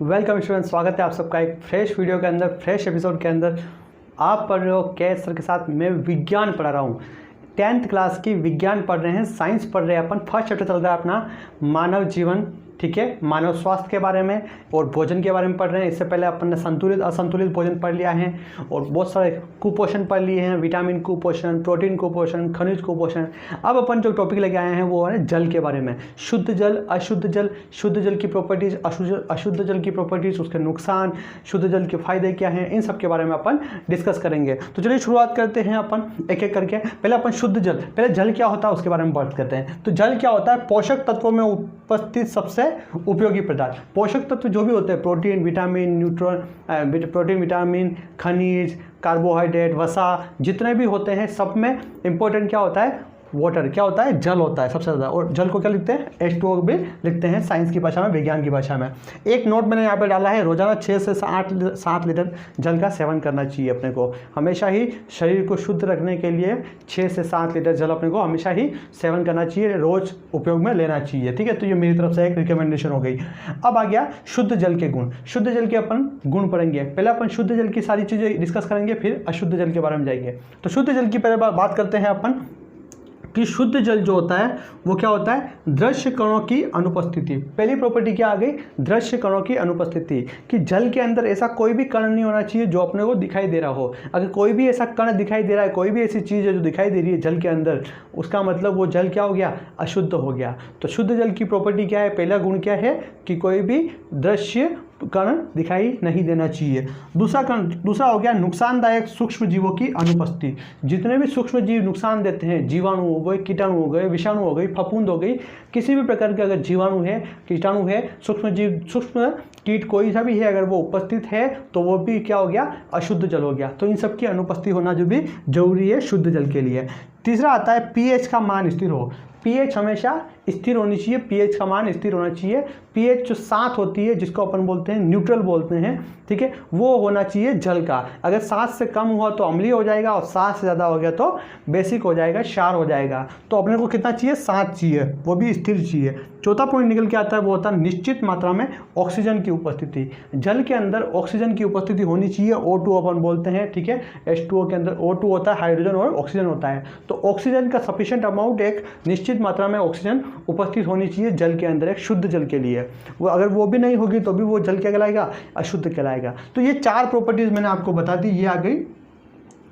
Welcome student, स्वागत है आप सबका एक फ्रेश वीडियो के अंदर, फ्रेश एपिसोड के अंदर। आप पढ़ रहे हो कैस सर के साथ। मैं विज्ञान पढ़ा रहा हूँ, 10th क्लास की विज्ञान पढ़ रहे हैं, साइंस पढ़ रहे हैं। अपन फर्स्ट चैप्टर चल रहा है अपना मानव जीवन, ठीक है, मानव स्वास्थ्य के बारे में और भोजन के बारे में पढ़ रहे हैं। इससे पहले अपन ने संतुलित असंतुलित भोजन पढ़ लिया है और बहुत सारे कुपोषण पढ़ लिए हैं, विटामिन कुपोषण, प्रोटीन कुपोषण, खनिज कुपोषण। अब अपन जो टॉपिक लेके आए हैं वो है जल के बारे में। शुद्ध जल, अशुद्ध जल, शुद्ध जल की प्रॉपर्टीज, अशुद्ध जल की प्रॉपर्टीज, उसके नुकसान, शुद्ध जल के फायदे क्या हैं, इन सब के बारे में अपन डिस्कस करेंगे। तो चलिए शुरुआत करते हैं अपन एक एक करके। पहले अपन शुद्ध जल, पहले जल क्या होता है उसके बारे में बात करते हैं। तो जल क्या होता है? पोषक तत्वों में उपस्थित सबसे उपयोगी पदार्थ। पोषक तत्व जो भी होते हैं, प्रोटीन, विटामिन, प्रोटीन, विटामिन, खनिज, कार्बोहाइड्रेट, वसा, जितने भी होते हैं सब में इंपॉर्टेंट क्या होता है? वाटर। क्या होता है? जल होता है सबसे ज़्यादा। और जल को क्या लिखते हैं? H2O भी लिखते हैं साइंस की भाषा में, विज्ञान की भाषा में। एक नोट मैंने यहाँ पे डाला है, रोजाना 6 से 7 लीटर जल का सेवन करना चाहिए अपने को। हमेशा ही शरीर को शुद्ध रखने के लिए 6 से 7 लीटर जल अपने को हमेशा ही सेवन करना चाहिए, रोज उपयोग में लेना चाहिए, ठीक है। तो ये मेरी तरफ से एक रिकमेंडेशन हो गई। अब आ गया शुद्ध जल के गुण। शुद्ध जल के अपन गुण पढ़ेंगे। पहले अपन शुद्ध जल की सारी चीज़ें डिस्कस करेंगे, फिर अशुद्ध जल के बारे में जाएंगे। तो शुद्ध जल की पहले बात करते हैं अपन कि शुद्ध जल जो होता है वो क्या होता है? दृश्य कणों की अनुपस्थिति। पहली प्रॉपर्टी क्या आ गई? दृश्य कणों की अनुपस्थिति। कि जल के अंदर ऐसा कोई भी कण नहीं होना चाहिए जो अपने को दिखाई दे रहा हो। अगर कोई भी ऐसा कण दिखाई दे रहा है, कोई भी ऐसी चीज़ है जो दिखाई दे रही है जल के अंदर, उसका मतलब वो जल क्या हो गया? अशुद्ध हो गया। तो शुद्ध जल की प्रॉपर्टी क्या है? पहला गुण क्या है? कि कोई भी दृश्य कण दिखाई नहीं देना चाहिए। दूसरा हो गया नुकसानदायक सूक्ष्म जीवों की अनुपस्थिति। जितने भी सूक्ष्म जीव नुकसान देते हैं, जीवाणु हो गए, कीटाणु हो गए, विषाणु हो गई, फफूंद हो गई, किसी भी प्रकार के अगर जीवाणु है, कीटाणु है, सूक्ष्म जीव, सूक्ष्म कीट कोई सा भी है, अगर वो उपस्थित है तो वो भी क्या हो गया? अशुद्ध जल हो गया। तो इन सब की अनुपस्थिति होना जो भी जरूरी है शुद्ध जल के लिए। तीसरा आता है पीएच का मान स्थिर हो। पीएच हमेशा स्थिर होनी चाहिए, पीएच का मान स्थिर होना चाहिए। पीएच जो 7 होती है, जिसको अपन बोलते हैं न्यूट्रल बोलते हैं, ठीक है, वो होना चाहिए जल का। अगर 7 से कम हुआ तो अम्लीय हो जाएगा और 7 से ज़्यादा हो गया तो बेसिक हो जाएगा, क्षार हो जाएगा। तो अपने को कितना चाहिए? 7 चाहिए, वो भी स्थिर चाहिए। चौथा पॉइंट निकल के आता है, वो होता है निश्चित मात्रा में ऑक्सीजन की उपस्थिति। जल के अंदर ऑक्सीजन की उपस्थिति होनी चाहिए, O2 अपन बोलते हैं, ठीक है। H2O के अंदर O2 होता है, हाइड्रोजन और ऑक्सीजन होता है। तो ऑक्सीजन का सफिशिएंट अमाउंट, एक निश्चित मात्रा में ऑक्सीजन उपस्थित होनी चाहिए जल के अंदर, एक शुद्ध जल के लिए। वो अगर वो भी नहीं होगी तो भी वो जल क्या कहलाएगा? अशुद्ध कहलाएगा। तो ये 4 प्रॉपर्टीज मैंने आपको बता दी, ये आ गई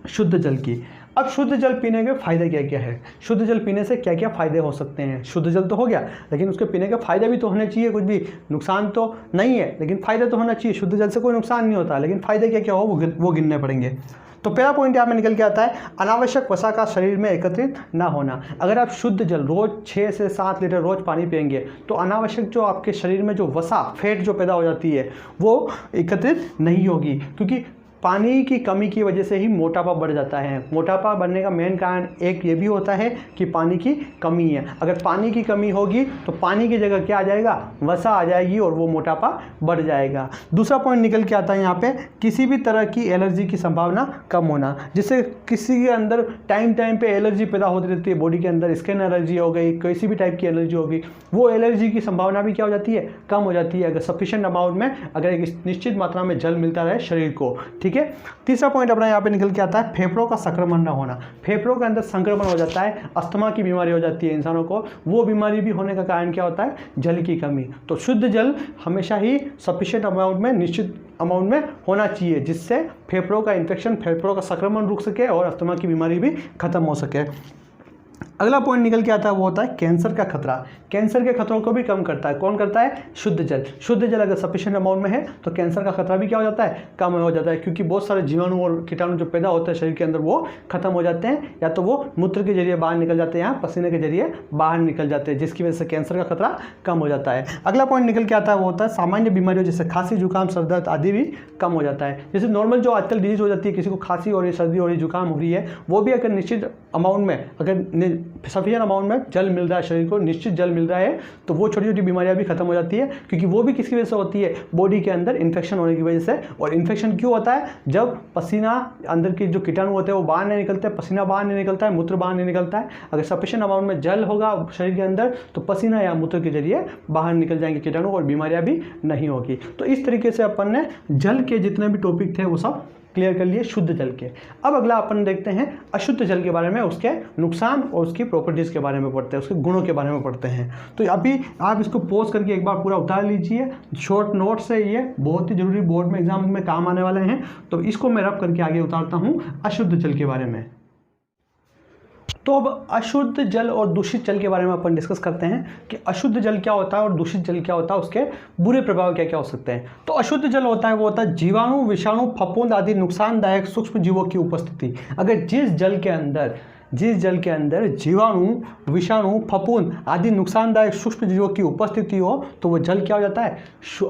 शुद्ध जल की। अब शुद्ध जल पीने के फायदे क्या क्या है? शुद्ध जल पीने से क्या क्या फायदे हो सकते हैं? शुद्ध जल तो हो गया, लेकिन उसके पीने के फायदे भी तो होने चाहिए। कुछ भी नुकसान तो नहीं है, लेकिन फायदे तो होना चाहिए। शुद्ध जल से कोई नुकसान नहीं होता, लेकिन फायदे क्या क्या हो वो गिनने पड़ेंगे। तो पहला पॉइंट यहाँ में निकल के आता है, अनावश्यक वसा का शरीर में एकत्रित ना होना। अगर आप शुद्ध जल रोज 6 से 7 लीटर रोज पानी पिएंगे तो अनावश्यक जो आपके शरीर में जो वसा, फैट जो पैदा हो जाती है, वो एकत्रित नहीं होगी। क्योंकि पानी की कमी की वजह से ही मोटापा बढ़ जाता है। मोटापा बढ़ने का मेन कारण एक ये भी होता है कि पानी की कमी है। अगर पानी की कमी होगी तो पानी की जगह क्या आ जाएगा? वसा आ जाएगी और वो मोटापा बढ़ जाएगा। दूसरा पॉइंट निकल के आता है यहाँ पे, किसी भी तरह की एलर्जी की संभावना कम होना। जिससे किसी के अंदर टाइम पे एलर्जी पैदा होती रहती है, बॉडी के अंदर स्किन एलर्जी हो गई, किसी भी टाइप की एलर्जी होगी, वो एलर्जी की संभावना भी क्या हो जाती है? कम हो जाती है, अगर सफिशिएंट अमाउंट में, अगर एक निश्चित मात्रा में जल मिलता रहे शरीर को, ठीक है। तीसरा पॉइंट अपना यहाँ पे निकल के आता है, फेफड़ों का संक्रमण ना होना। फेफड़ों के अंदर संक्रमण हो जाता है, अस्थमा की बीमारी हो जाती है इंसानों को। वो बीमारी भी होने का कारण क्या होता है? जल की कमी। तो शुद्ध जल हमेशा ही सफिशिएंट अमाउंट में, निश्चित अमाउंट में होना चाहिए, जिससे फेफड़ों का इन्फेक्शन, फेफड़ों का संक्रमण रुक सके और अस्थमा की बीमारी भी खत्म हो सके। अगला पॉइंट निकल के आता है, वो होता है कैंसर का खतरा। कैंसर के खतरों को भी कम करता है। कौन करता है? शुद्ध जल। शुद्ध जल अगर सफिशिएंट अमाउंट में है तो कैंसर का खतरा भी क्या हो जाता है? कम हो जाता है। क्योंकि बहुत सारे जीवाणु और कीटाणु जो पैदा होते हैं शरीर के अंदर, वो खत्म हो जाते हैं, या तो वो मूत्र के जरिए बाहर निकल जाते हैं या पसीने के जरिए बाहर निकल जाते हैं, जिसकी वजह से कैंसर का खतरा कम हो जाता है। अगला पॉइंट निकल के आता है, वो होता है सामान्य बीमारियों जैसे खांसी, जुकाम, सर दर्द आदि भी कम हो जाता है। जैसे नॉर्मल जो आजकल डिजीज हो जाती है, किसी को खांसी हो रही है, सर्दी हो रही है, जुकाम हो रही है, वो भी अगर निश्चित अमाउंट में, अगर सफिशिएंट अमाउंट में जल मिल रहा है, शरीर को निश्चित जल मिल रहा है, तो वो छोटी छोटी बीमारियां भी खत्म हो जाती है, क्योंकि वो भी किसकी वजह से होती है, बॉडी के अंदर इन्फेक्शन होने की वजह से। और इन्फेक्शन क्यों होता है, जब पसीना अंदर के जो कीटाणु होते हैं वो बाहर नहीं निकलते, पसीना बाहर नहीं निकलता है, मूत्र बाहर नहीं निकलता है। अगर सफिशिएंट अमाउंट में जल होगा शरीर के अंदर तो पसीना या मूत्र के जरिए बाहर निकल जाएंगे कीटाणु और बीमारियां भी नहीं होगी। तो इस तरीके से अपन ने जल के जितने भी टॉपिक थे वो सब क्लियर कर लिए शुद्ध जल के। अब अगला अपन देखते हैं अशुद्ध जल के बारे में, उसके नुकसान और उसकी प्रॉपर्टीज़ के बारे में पढ़ते हैं, उसके गुणों के बारे में पढ़ते हैं। तो अभी आप इसको पॉज करके एक बार पूरा उतार लीजिए, शॉर्ट नोट्स है ये, बहुत ही जरूरी, बोर्ड में एग्जाम में काम आने वाले हैं। तो इसको मैं रब करके आगे उतारता हूँ अशुद्ध जल के बारे में। तो अब अशुद्ध जल और दूषित जल के बारे में अपन डिस्कस करते हैं कि अशुद्ध जल क्या होता है और दूषित जल क्या होता है, उसके बुरे प्रभाव क्या क्या हो सकते हैं। तो अशुद्ध जल होता है वो होता है जीवाणु, विषाणु, फफूंद आदि नुकसानदायक सूक्ष्म जीवों की उपस्थिति। अगर जिस जल के अंदर जीवाणु, विषाणु, फफूंद आदि नुकसानदायक सूक्ष्म जीवों की उपस्थिति हो तो वो जल क्या हो जाता है,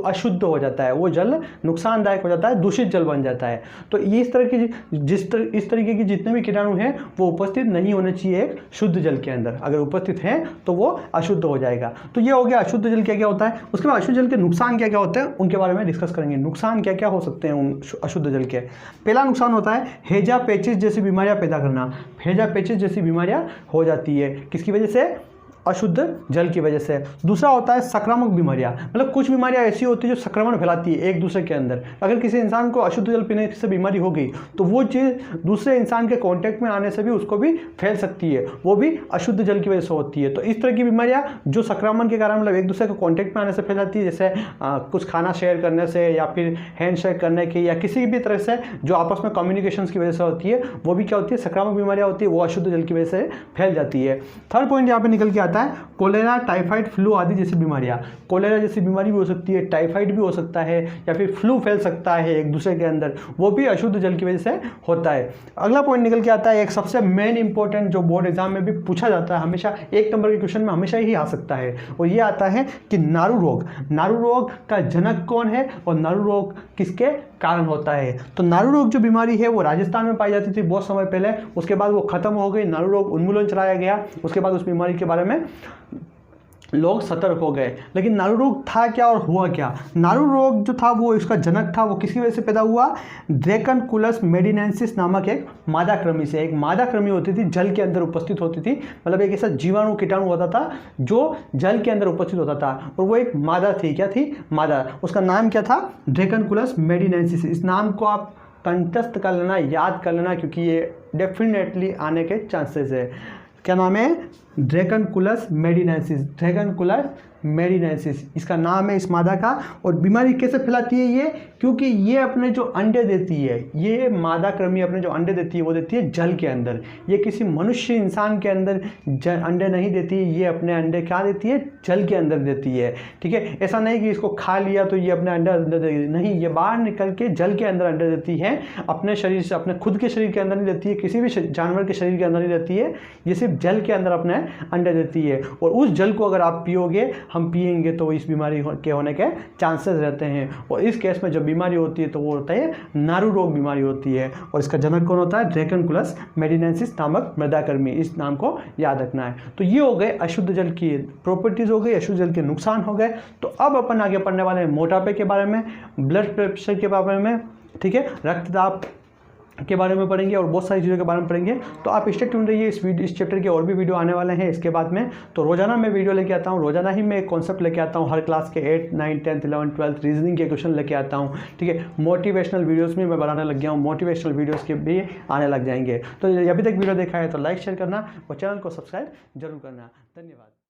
अशुद्ध हो जाता है, वो जल नुकसानदायक हो जाता है, दूषित जल बन जाता है। तो इस तरीके की जितने भी कीटाणु हैं वो उपस्थित नहीं होने चाहिए एक शुद्ध जल के अंदर। अगर उपस्थित हैं तो वो अशुद्ध हो जाएगा। तो ये हो गया अशुद्ध जल क्या क्या होता है। उसके बाद अशुद्ध जल के नुकसान क्या क्या होते हैं उनके बारे में डिस्कस करेंगे। नुकसान क्या क्या हो सकते हैं उन अशुद्ध जल के। पहला नुकसान होता है हैजा, पेचिस जैसी बीमारियां पैदा करना। हैजा, पेचिस जैसी बीमारियां हो जाती है किसकी वजह से, अशुद्ध जल की वजह से। दूसरा होता है संक्रामक बीमारियां, मतलब कुछ बीमारियां ऐसी होती है जो संक्रमण फैलाती है एक दूसरे के अंदर। अगर किसी इंसान को अशुद्ध जल पीने से बीमारी हो गई तो वो चीज़ दूसरे इंसान के कांटेक्ट में आने से भी उसको भी फैल सकती है, वो भी अशुद्ध जल की वजह से होती है। तो इस तरह की बीमारियां जो संक्रमण के कारण मतलब एक दूसरे के कांटेक्ट में आने से फैल जाती है, जैसे कुछ खाना शेयर करने से या फिर हैंड शेक करने के या किसी भी तरह से जो आपस में कम्युनिकेशन की वजह से होती है, वो भी क्या होती है, संक्रामक बीमारियां होती है, वो अशुद्ध जल की वजह से फैल जाती है। थर्ड पॉइंट यहाँ पे निकल के आता है कोलेरा, टाइफाइड, फ्लू आदि जैसी बीमारियां। कोलेरा जैसी बीमारी भी हो सकती है, टाइफाइड भी हो सकता है या फिर फ्लू फैल सकता है एक दूसरे के अंदर, वो भी अशुद्ध जल की वजह से होता है। अगला पॉइंट निकल के आता है एक सबसे मेन इंपॉर्टेंट जो बोर्ड एग्जाम में भी पूछा जाता है, हमेशा एक नंबर के क्वेश्चन में हमेशा ही आ सकता है, और ये आता है कि नारू रोग। नारू रोग का जनक कौन है और नारू रोग किसके कारण होता है। तो नारू रोग जो बीमारी है वो राजस्थान में पाई जाती थी बहुत समय पहले, उसके बाद वो खत्म हो गई, नारू रोग उन्मूलन चलाया गया, उसके बाद उस बीमारी के बारे में लोग सतर्क हो गए। लेकिन नारू रोग था क्या और हुआ क्या। नारू रोग जो था वो इसका जनक था, वो किसकी वजह से पैदा हुआ, ड्रैकनकुलस मेडिनेंसिस नामक एक मादा कृमि से। एक मादा कृमि होती थी, जल के अंदर उपस्थित होती थी, मतलब एक ऐसा जीवाणु कीटाणु होता था जो जल के अंदर उपस्थित होता था, और वो एक मादा थी। क्या थी, मादा। उसका नाम क्या था, ड्रैकनकुलस मेडिनेंसिस। इस नाम को आप कंठस्थ कर लेना, याद कर लेना, क्योंकि ये डेफिनेटली आने के चांसेस है। क्या नाम है, ड्रैकनकुलस मेडिनेंसिस। ड्रैकनकुलस मेडिनेंसिस इसका नाम है इस मादा का। और बीमारी कैसे फैलाती है ये, क्योंकि ये अपने जो अंडे देती है, ये मादा कृमि अपने जो अंडे देती है वो देती है जल के अंदर। ये किसी मनुष्य इंसान के अंदर अंडे नहीं देती है, ये अपने अंडे क्या देती है, जल के अंदर देती है। ठीक है, ऐसा नहीं कि इसको खा लिया तो ये अपने अंडे देती, नहीं, ये बाहर निकल के जल के अंदर अंडे देती है। अपने शरीर से, अपने खुद के शरीर के अंदर नहीं देती है, किसी भी जानवर के शरीर के अंदर नहीं देती है, ये सिर्फ जल के अंदर अपने अंडे देती है। और उस जल को अगर आप पियोगे, हम पिएंगे, तो इस बीमारी के होने के चांसेस रहते हैं। और इस केस में जब बीमारी होती है तो वो होता है नारू रोग बीमारी होती है, और इसका जनक कौन होता है, ड्रैकनकुलस मेडिनेंसिस नामक मृदा कृमि। इस नाम को याद रखना है। तो ये हो गए अशुद्ध जल की प्रॉपर्टीज हो गई, अशुद्ध जल के नुकसान हो गए। तो अब अपन आगे पढ़ने वाले हैं मोटापे के बारे में, ब्लड प्रेशर के बारे में, ठीक है, रक्तदाब के बारे में पढ़ेंगे और बहुत सारी चीज़ों के बारे में पढ़ेंगे। तो आप स्टे ट्यून रहिए, इस चैप्टर के और भी वीडियो आने वाले हैं इसके बाद में। तो रोजाना मैं वीडियो लेके आता हूँ, रोजाना ही मैं एक कॉन्सेप्ट लेके आता हूँ, हर क्लास के 8, 9, 10, 11, 12 रीजनिंग के क्वेश्चन लेके आता हूँ। ठीक है, मोटिवेशनल वीडियोस भी मैं बनाने लग गया हूँ, मोटिवेशनल वीडियोस के भी आने लग जाएंगे। तो अभी तक वीडियो देखा है तो लाइक शेयर करना और चैनल को सब्सक्राइब जरूर करना। धन्यवाद।